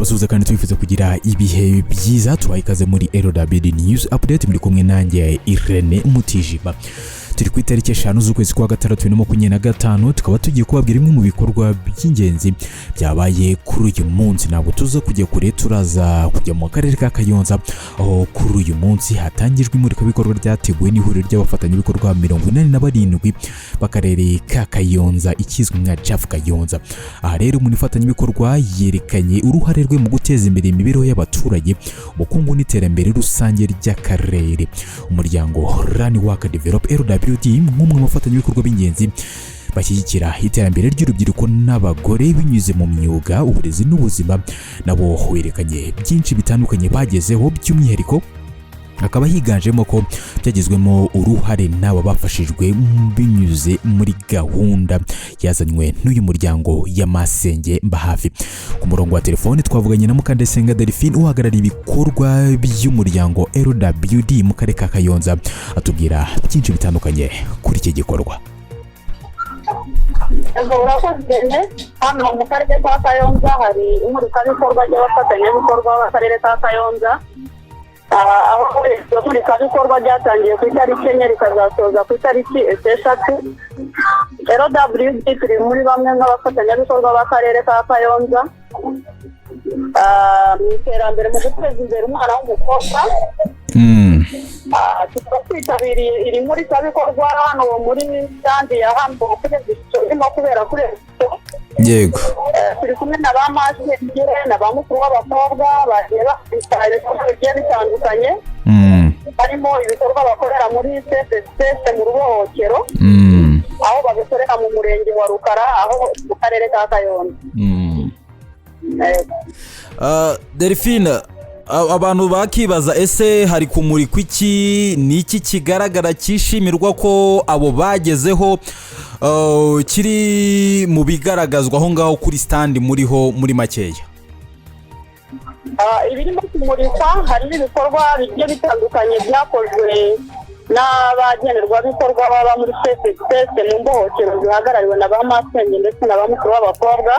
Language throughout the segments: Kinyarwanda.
turabasuhuza kandi twifuza kugira ibihe byiza. Tubaye ikaze muri RWD News Update, muri kumwe nanjye Irene Mutijima. Turi ku itariki 5 z'ukwezi kwa gatandatu 2025, tukaba tugiye kubabwira imwe mu bikorwa by'ingenzi byabaye kuri uyu munsi. Ntabwo tuza kujya kure, turaza kujya mu Karere ka Kayonza, aho kuri uyu munsi hatangijwe imurikabikorwa ryateguwe n'ihuriro ry'abafatanyabikorwa 47 b'Akarere ka Kayonza, ikizwe nka JADF Kayonza. Aha rero mufatanyabikorwa yerekanye uruhare rwe mu guteza imbere imibereho y'abaturage, ubukungu n'iterambere rusange ry'Akarere. Umuryango Learn Work Develop nk'umwe mu bafatanyabikorwa b'ingenzi bashyigikira iterambere ry'urubyiruko n'abagore binyuze mu myuga, uburezi n'ubuzima, nabo werekanye byinshi bitandukanye bagezeho, by'umwihariko akaba higanjemo ko byagizwemo uruhare n'aba bafashijwe binyuze muri gahunda yazanywe n'uyu muryango ya Masenge Mba Hafi. Ku murongo wa telefone twavuganye na Mukandesenga Delphine, uhagarariye ibikorwa by'umuryango LWD mu Karere ka Kayonza, atubwira byinshi bitandukanye kuri iki gikorwa. Hano mu Karere ka Kayonza hari imurikabikorwa ry'abafatanyabikorwa b'Akarere ka Kayonza. Aho imurikabikorwa ryatangiye ku itariki 4 rikazasoza ku itariki 6. LWD turi muri bamwe nk'abafatanyabikorwa b'Akarere ka Kayonza mu iterambere, mu guteza imbere umwana w'umukobwa. Twitabiriye iri murikabikorwa hano muri standi ya hano irimo kubera kuri yego. Turi kumwe na ba Masenge na ba mukuru w'abakobwa bagiye bigiye bitandukanye, harimo ibikorwa bakorera muri CSS mu rubohokero, aho babikorera mu murenge wa Rukara, aho mu Karere ka Kayonza. Delphine, abantu bakibaza ese hari kumurikwa iki, ni iki kigaragara kishimirwa ko abo bagezeho kiri mu bigaragazwa aho ngaho kuri stand muriho muri makeya? Ibirimo kumurikwa hari ibikorwa bigiye bitandukanye byakozwe n'abagenerwabikorwa baba muri CSS mu mbohokero zihagarariwe na ba Masenge ndetse na ba mukuru w'abakobwa.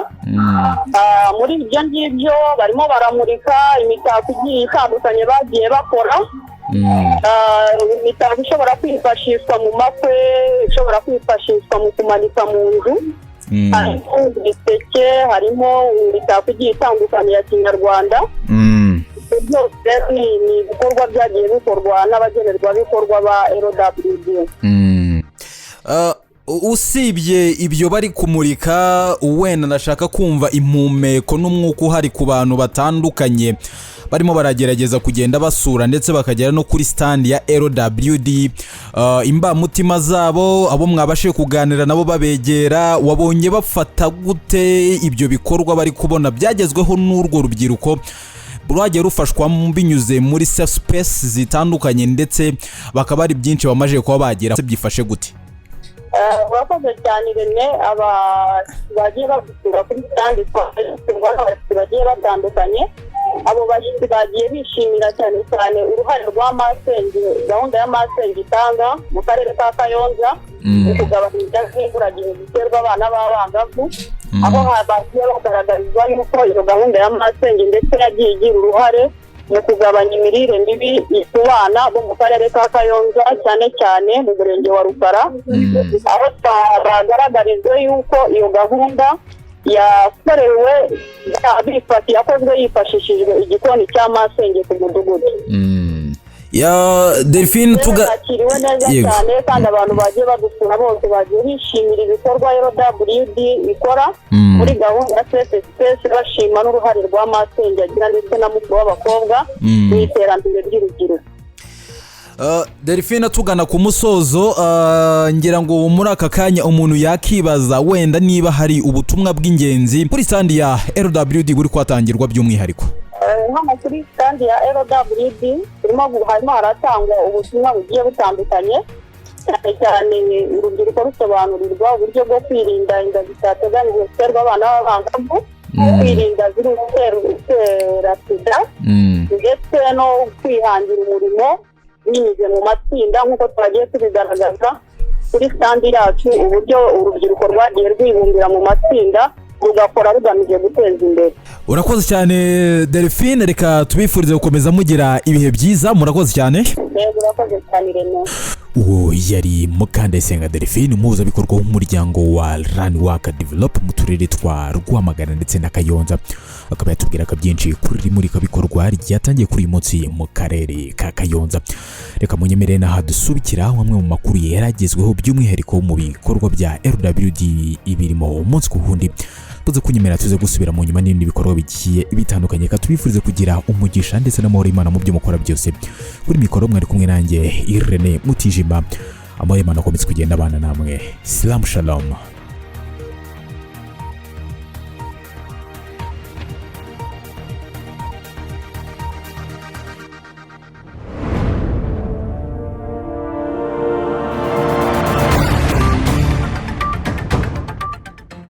Muri ibyo ngibyo barimo baramurika imitako igiye itandukanye bagiye bakora, imitako ishobora kwifashishwa mu makwe, ishobora kwifashishwa mu kumanika mu nzu, harimo ibiseke, harimo imitako igiye itandukanye ya Kinyarwanda. Byose ni ibikorwa byagiye bikorwa n'abagenerwabikorwa ba LWD. Usibye ibyo bari kumurika, wenda nashaka kumva impumeko n'umwuka uhari ku bantu batandukanye barimo baragerageza kugenda basura ndetse bakagera no kuri stand ya LWD. Imbamutima zabo, abo mwabashe kuganira nabo babegera, wabonye bafata gute ibyo bikorwa bari kubona byagezweho n'urwo rubyiruko rwagiye rufashwa binyuze muri safe space zitandukanye, ndetse bakaba ari byinshi bamaje kuba bagera, byifashe gute? Wakoze cyane Irene, bagiye bagusura kuri stand bagiye batandukanye. Abo bashyitsi bagiye bishimira cyane cyane uruhare rwa Masenge, gahunda ya Masenge itanga mu Karere ka Kayonza mu kugabanya imburagihe ziterwa abana b'abangavu, aho bagiye bagaragarizwa yuko iyo gahunda ya Masenge ndetse yagiye igira uruhare mu kugabanya imirire mibi ku bana bo mu Karere ka Kayonza, cyane cyane mu murenge wa Rukara, aho bagaragarijwe yuko iyo gahunda yakorewe yakozwe yifashishijwe igikoni cya Masenge ku mudugudu. Delphine, twakiriwe neza cyane, kandi abantu bagiye badusura bose bagiye bishimira ibikorwa LWD ikora muri gahunda ya CSS, bashima n'uruhare rwa Masenge agira ndetse na mukuru w'abakobwa mu iterambere ry'urubyiruko. Delphine, tugana ku musozo, ngira ngo muri aka kanya umuntu yakibaza wenda niba hari ubutumwa bw'ingenzi kuri stand ya LWD buri kwatangirwa by'umwihariko. Hano kuri stand ya LWD harimo haratangwa ubutumwa bugiye butandukanye, cyane cyane urubyiruko rusobanurirwa uburyo bwo kwirinda inda zitateganyijwe ziterwa abana b'abangavu, kwirinda virusi itera sida, ndetse no kwihangira umurimo binyuze mu matsinda, nk'uko twagiye tubigaragaza kuri stand yacu, uburyo urubyiruko rwagiye rwibumbira mu matsinda rugakora rugamije guteza imbere. urakoze cyane Delphine, reka tubifurize gukomeza mugira ibihe byiza, murakoze cyane. yego urakoze cyane Rene. uwo yari Mukandayisenga Delphine, umuhuzabikorwa w'umuryango wa Learn Work Develop mu turere twa Rwamagana ndetse na Kayonza, akaba yatubwiraga byinshi kuri imurikabikorwa ryatangiye kuri uyu munsi mu karere ka Kayonza. Reka munyemerere naha dusubikira amwe mu makuru yaragezweho by'umwihariko mu bikorwa bya RWD ibirimo umunsi ku wundi. Tuze kunyemera tuze gusubira mu nyuma n'ibindi bikorwa bigiye bitandukanye, ka tubifurize kugira umugisha ndetse n'amahoro y'Imana mu byo mukora byose. Kuri mikoro mwari kumwe nanjye Irene Mutijima, amahoro y'Imana akomeze kugenda abana namwe. Shalom.